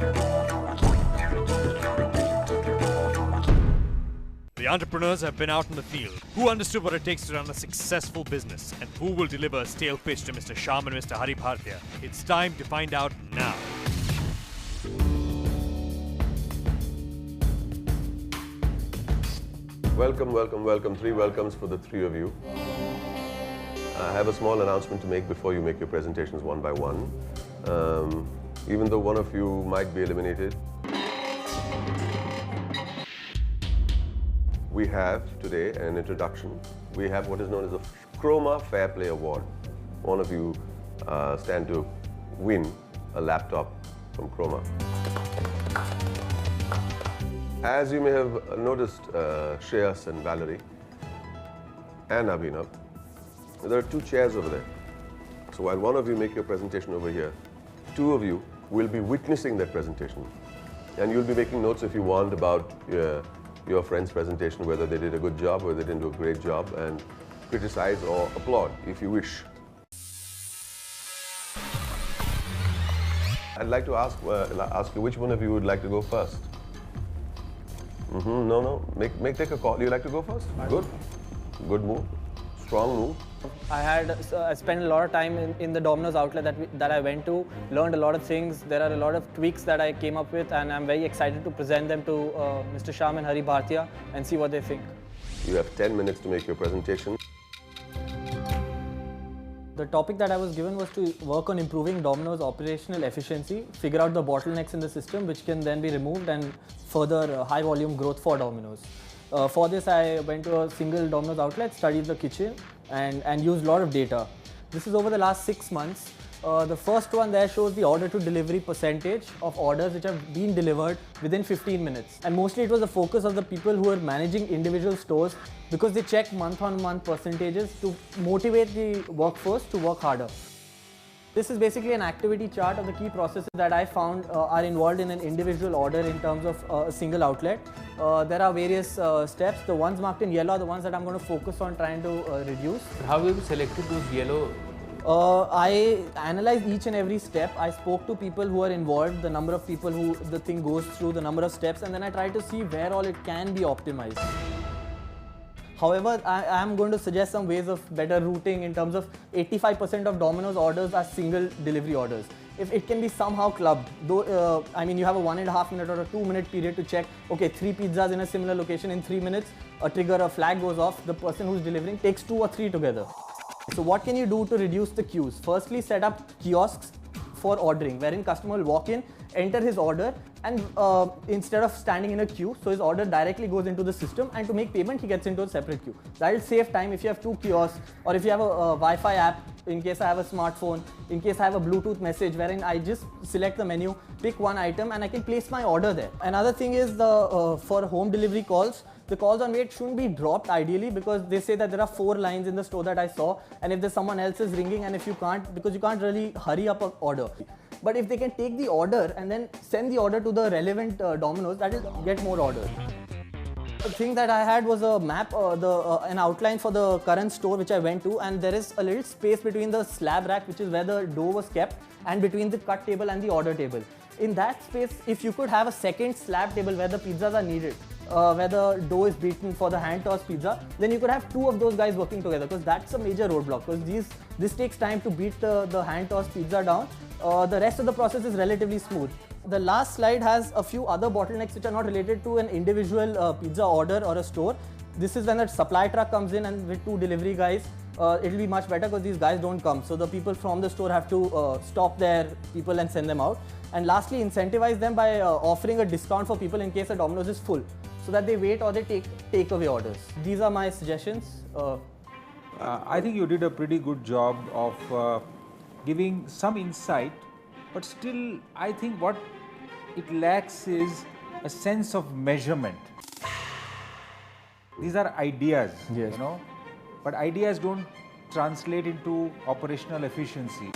The entrepreneurs have been out in the field. Who understood what it takes to run a successful business, and who will deliver a stale pitch to Mr. Shyam and Mr. Hari Bhartia? It's time to find out now. Welcome, welcome, welcome. 3 welcomes for the 3 of you. I have a small announcement to make before you make your presentations one by one. Even though one of you might be eliminated, we have today an introduction. We have what is known as a Chroma Fair Play Award. One of you stand to win a laptop from Chroma. As you may have noticed, Shreyas and Valerie and Abhinav, there are 2 chairs over there. So while one of you make your presentation over here, 2 of you will be witnessing that presentation. And you'll be making notes if you want about your friend's presentation, whether they did a good job or they didn't do a great job, and criticize or applaud if you wish. I'd like to ask you which one of you would like to go first. No. Take a call. You like to go first? Good. Good move. Strong move. I spent a lot of time in the Domino's outlet that I went to, learned a lot of things. There are a lot of tweaks that I came up with, and I'm very excited to present them to Mr. Shyam and Hari Bhartia and see what they think. You have 10 minutes to make your presentation. The topic that I was given was to work on improving Domino's operational efficiency, figure out the bottlenecks in the system which can then be removed, and further high volume growth for Domino's. For this, I went to a single Domino's outlet, studied the kitchen, and used a lot of data. This is over the last 6 months. The first one there shows the order to delivery percentage of orders which have been delivered within 15 minutes. And mostly it was the focus of the people who are managing individual stores, because they check month-on-month percentages to motivate the workforce to work harder. This is basically an activity chart of the key processes that I found are involved in an individual order in terms of a single outlet. There are various steps. The ones marked in yellow are the ones that I'm going to focus on trying to reduce. How have you selected those yellow? I analyzed each and every step. I spoke to people who are involved, the number of people who the thing goes through, the number of steps, and then I tried to see where all it can be optimized. However, I am going to suggest some ways of better routing in terms of 85% of Domino's orders are single delivery orders. If it can be somehow clubbed, though, I mean, you have a 1.5 minute or a 2 minute period to check, okay, 3 pizzas in a similar location in 3 minutes, a flag goes off, the person who's delivering takes 2 or 3 together. So what can you do to reduce the queues? Firstly, set up kiosks for ordering, wherein customer will walk in, enter his order, and instead of standing in a queue, so his order directly goes into the system, and to make payment he gets into a separate queue. That will save time if you have 2 kiosks, or if you have a Wi-Fi app, in case I have a smartphone, in case I have a Bluetooth message wherein I just select the menu, pick one item, and I can place my order there. Another thing is for home delivery calls, the calls on wait shouldn't be dropped ideally, because they say that there are 4 lines in the store that I saw, and if there's someone else is ringing, and if you can't, because you can't really hurry up an order. But if they can take the order and then send the order to the relevant Domino's, that will get more orders. The thing that I had was a map, an outline for the current store which I went to, and there is a little space between the slab rack, which is where the dough was kept, and between the cut table and the order table. In that space, if you could have a second slab table where the pizzas are needed, where the dough is beaten for the hand-tossed pizza, then you could have 2 of those guys working together, because that's a major roadblock, because this takes time to beat the hand-tossed pizza down. The rest of the process is relatively smooth. The last slide has a few other bottlenecks which are not related to an individual pizza order or a store. This is when a supply truck comes in, and with 2 delivery guys, it will be much better because these guys don't come. So the people from the store have to stop their people and send them out. And lastly, incentivize them by offering a discount for people in case a Domino's is full, so that they wait or they take away orders. These are my suggestions. I think you did a pretty good job of giving some insight, but still I think what it lacks is a sense of measurement. These are ideas, yes, you know, but ideas don't translate into operational efficiency.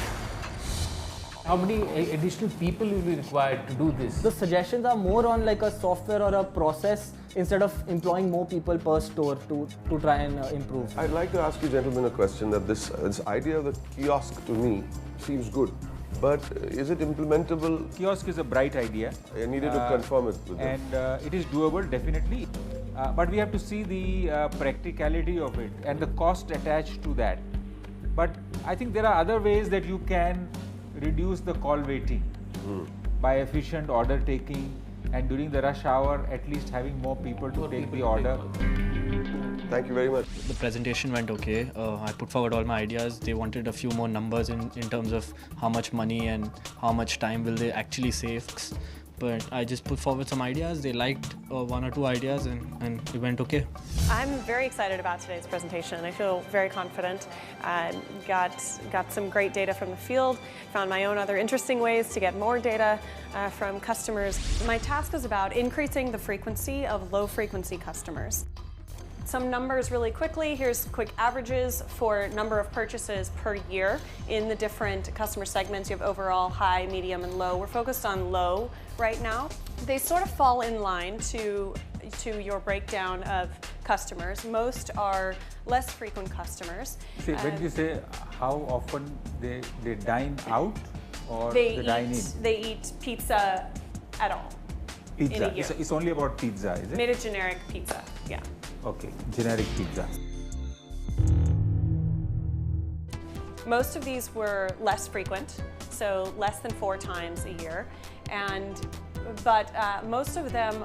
How many additional people will be required to do this? The suggestions are more on like a software or a process, instead of employing more people per store to try and improve. I'd like to ask you gentlemen a question, that this idea of the kiosk to me seems good, But is it implementable? Kiosk is a bright idea. I needed to confirm it with them. And it is doable, definitely. But we have to see the practicality of it and the cost attached to that. But I think there are other ways that you can reduce the call waiting by efficient order taking, and during the rush hour at least having more people to take the order. Thank you very much. The presentation went okay. I put forward all my ideas. They wanted a few more numbers in terms of how much money and how much time will they actually save. But I just put forward some ideas. They liked one or two ideas and it went okay. I'm very excited about today's presentation. I feel very confident. Got some great data from the field, found my own other interesting ways to get more data from customers. My task was about increasing the frequency of low-frequency customers. Some numbers really quickly. Here's quick averages for number of purchases per year in the different customer segments. You have overall, high, medium, and low. We're focused on low right now. They sort of fall in line to your breakdown of customers. Most are less frequent customers. See, when you say how often they dine out or they dine in? They eat pizza at all. Pizza. It's only about pizza, is it? Made a generic pizza, yeah. Okay, generic pizza. Most of these were less frequent, so less than 4 times a year, but most of them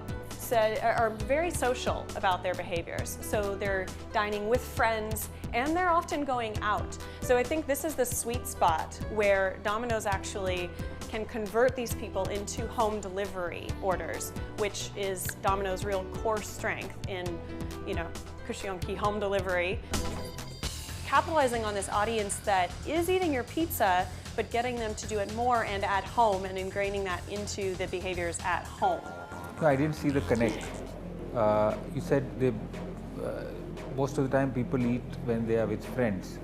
are very social about their behaviors. So they're dining with friends, and they're often going out. So I think this is the sweet spot where Domino's actually can convert these people into home delivery orders, which is Domino's real core strength in, Kushiyonki home delivery. Capitalizing on this audience that is eating your pizza, but getting them to do it more and at home and ingraining that into the behaviors at home. No, I didn't see the connect. You said most of the time people eat when they are with friends.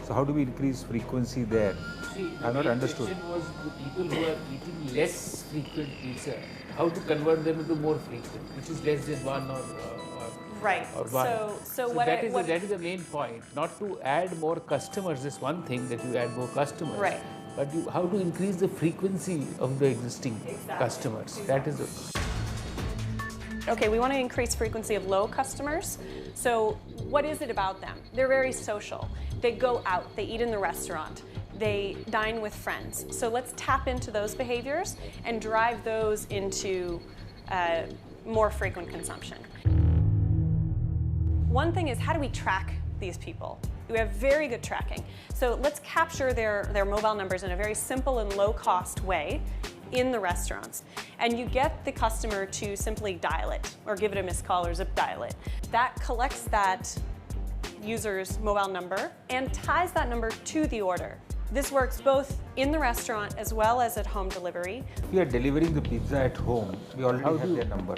So how do we increase frequency there? See, I have not understood. The question was the people who are eating less frequent pizza, how to convert them into more frequent, which is less than one or right. Or one. So that is the main point. Not to add more customers is one thing, that you add more customers. Right. But how to increase the frequency of the existing customers. That is it. Okay, we want to increase frequency of low customers. So what is it about them? They're very social. They go out, they eat in the restaurant, they dine with friends. So let's tap into those behaviors and drive those into more frequent consumption. One thing is, how do we track these people? We have very good tracking. So let's capture their mobile numbers in a very simple and low-cost way in the restaurants. And you get the customer to simply dial it, or give it a missed call or zip dial it. That collects that user's mobile number and ties that number to the order. This works both in the restaurant as well as at home delivery. If we are delivering the pizza at home, we already have their number.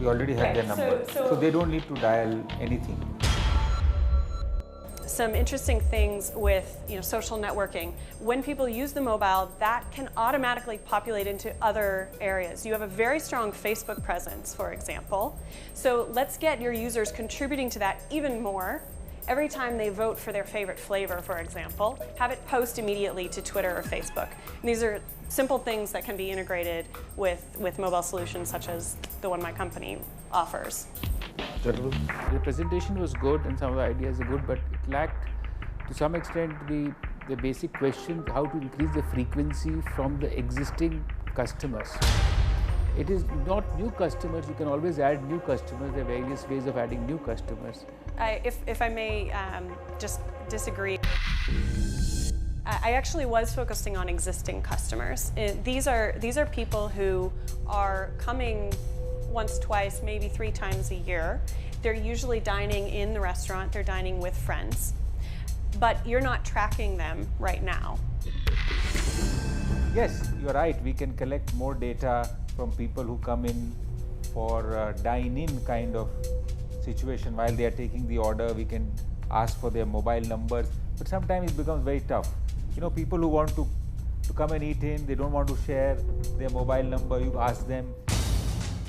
We already have their number. So they don't need to dial anything. Some interesting things with social networking. When people use the mobile, that can automatically populate into other areas. You have a very strong Facebook presence, for example. So let's get your users contributing to that even more. Every time they vote for their favorite flavor, for example, have it post immediately to Twitter or Facebook. And these are simple things that can be integrated with mobile solutions such as the one my company offers. Gentlemen? The presentation was good and some of the ideas are good, but it lacked to some extent the basic question, how to increase the frequency from the existing customers. It is not new customers, you can always add new customers, there are various ways of adding new customers. If I may just disagree, I actually was focusing on existing customers. These are people who are coming once, twice, maybe 3 times a year. They're usually dining in the restaurant, they're dining with friends, but you're not tracking them right now. Yes, you're right. We can collect more data from people who come in for dine-in kind of situation. While they are taking the order, we can ask for their mobile numbers, but sometimes it becomes very tough. People who want to come and eat in, they don't want to share their mobile number, you ask them.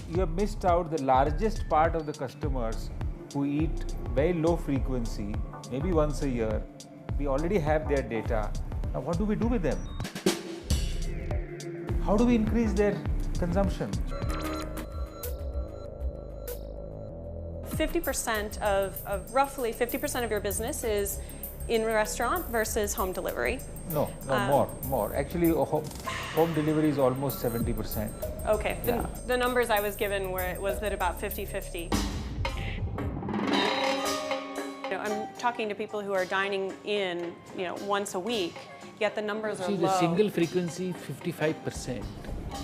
You have missed out the largest part of the customers who eat very low frequency, maybe once a year. We already have their data. Now what do we do with them? How do we increase their consumption? 50% of roughly 50% of your business is in restaurant versus home delivery. No, more. Actually, home delivery is almost 70%. Okay, the numbers I was given was that about 50-50. I'm talking to people who are dining in, once a week, yet the numbers are See, low. the single frequency, 55%.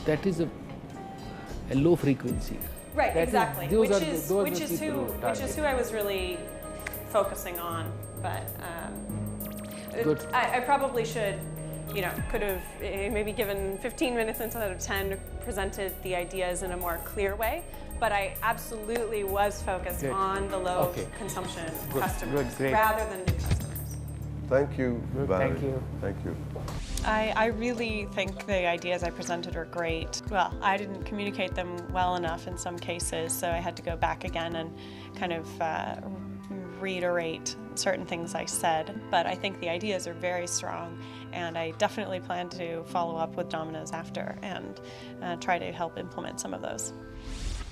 That is a low frequency. Right, That exactly. is- Which is who I was really focusing on. But Good. I probably should, could have maybe given 15 minutes instead of 10, presented the ideas in a more clear way. But I absolutely was focused Good. on the low Okay. consumption Good, customers good, great. rather than new customers. Thank you, Valerie. Thank you. Thank you. I really think the ideas I presented are great. Well, I didn't communicate them well enough in some cases, so I had to go back again and kind of reiterate certain things I said. But I think the ideas are very strong, and I definitely plan to follow up with Domino's after and try to help implement some of those.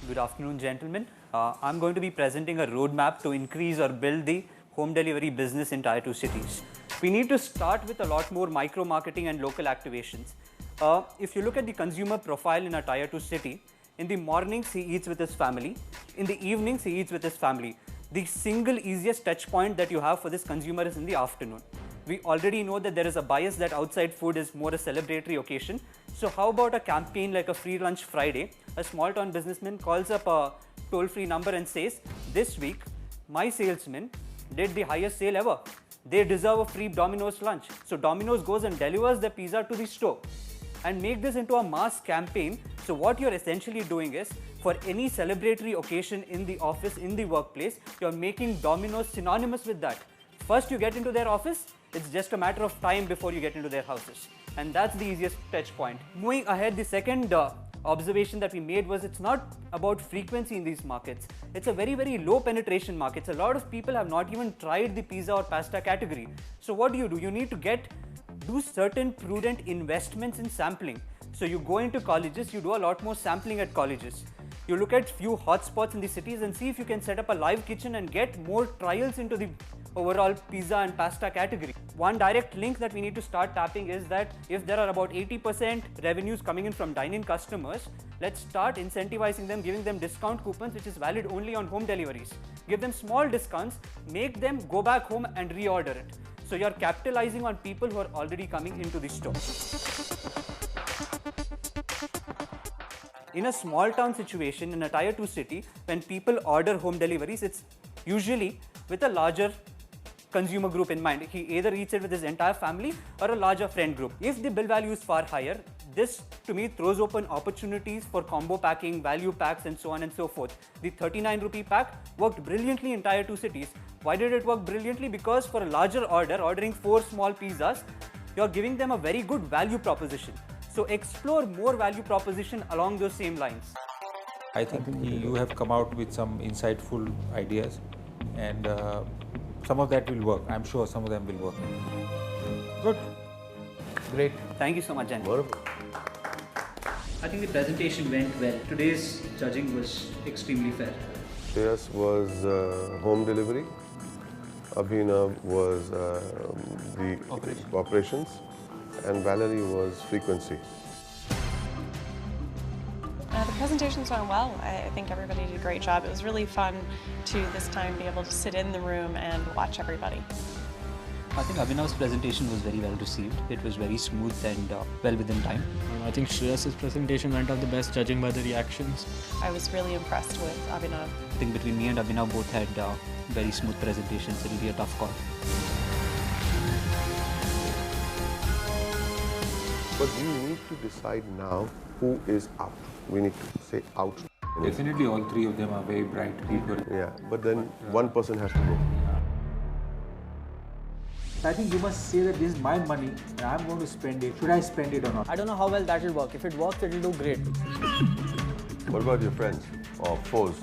Good afternoon, gentlemen. I'm going to be presenting a roadmap to increase or build the home delivery business in Tier 2 cities. We need to start with a lot more micro-marketing and local activations. If you look at the consumer profile in a Tier 2 city, in the mornings he eats with his family, in the evenings he eats with his family. The single easiest touch point that you have for this consumer is in the afternoon. We already know that there is a bias that outside food is more a celebratory occasion. So how about a campaign like a Free Lunch Friday? A small town businessman calls up a toll-free number and says, this week, my salesman did the highest sale ever. They deserve a free Domino's lunch. So Domino's goes and delivers the pizza to the store and make this into a mass campaign. So what you're essentially doing is, for any celebratory occasion in the office, in the workplace, you're making Domino's synonymous with that. First you get into their office, it's just a matter of time before you get into their houses. And that's the easiest touch point. Moving ahead, the second observation that we made was it's not about frequency in these markets. It's a very, very low penetration markets. A lot of people have not even tried the pizza or pasta category. So what do? You need to do certain prudent investments in sampling. So you go into colleges, you do a lot more sampling at colleges. You look at few hotspots in the cities and see if you can set up a live kitchen and get more trials into the overall pizza and pasta category. One direct link that we need to start tapping is that if there are about 80% revenues coming in from dine-in customers, let's start incentivizing them, giving them discount coupons which is valid only on home deliveries. Give them small discounts, make them go back home and reorder it. So you're capitalizing on people who are already coming into the store. In a small town situation, in a Tier 2 city, when people order home deliveries, it's usually with a larger consumer group in mind. He either eats it with his entire family or a larger friend group. If the bill value is far higher, this to me throws open opportunities for combo packing, value packs and so on and so forth. The 39 rupee pack worked brilliantly in Tier 2 cities. Why did it work brilliantly? Because for a larger order, ordering 4 small pizzas, you're giving them a very good value proposition. So explore more value proposition along those same lines. I think you have come out with some insightful ideas, and some of that will work. I'm sure some of them will work. Good. Great. Thank you so much, Jan. Wonderful. I think the presentation went well. Today's judging was extremely fair. Shreyas was home delivery. Abhinav was the operations. And Valerie was frequency. The presentations went well. I think everybody did a great job. It was really fun to this time be able to sit in the room and watch everybody. I think Abhinav's presentation was very well received. It was very smooth and well within time. I think Shreyas's presentation went off the best, judging by the reactions. I was really impressed with Abhinav. I think between me and Abhinav both had very smooth presentations. It'll be a tough call. But we need to decide now who is out. We need to say out. Definitely all three of them are very bright people. Yeah, but then one person has to go. I think you must say that this is my money and I'm going to spend it. Should I spend it or not? I don't know how well that will work. If it works, it will do great. What about your friends or foes?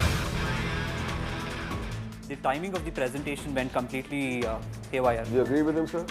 The timing of the presentation went completely haywire. Do you agree with him, sir?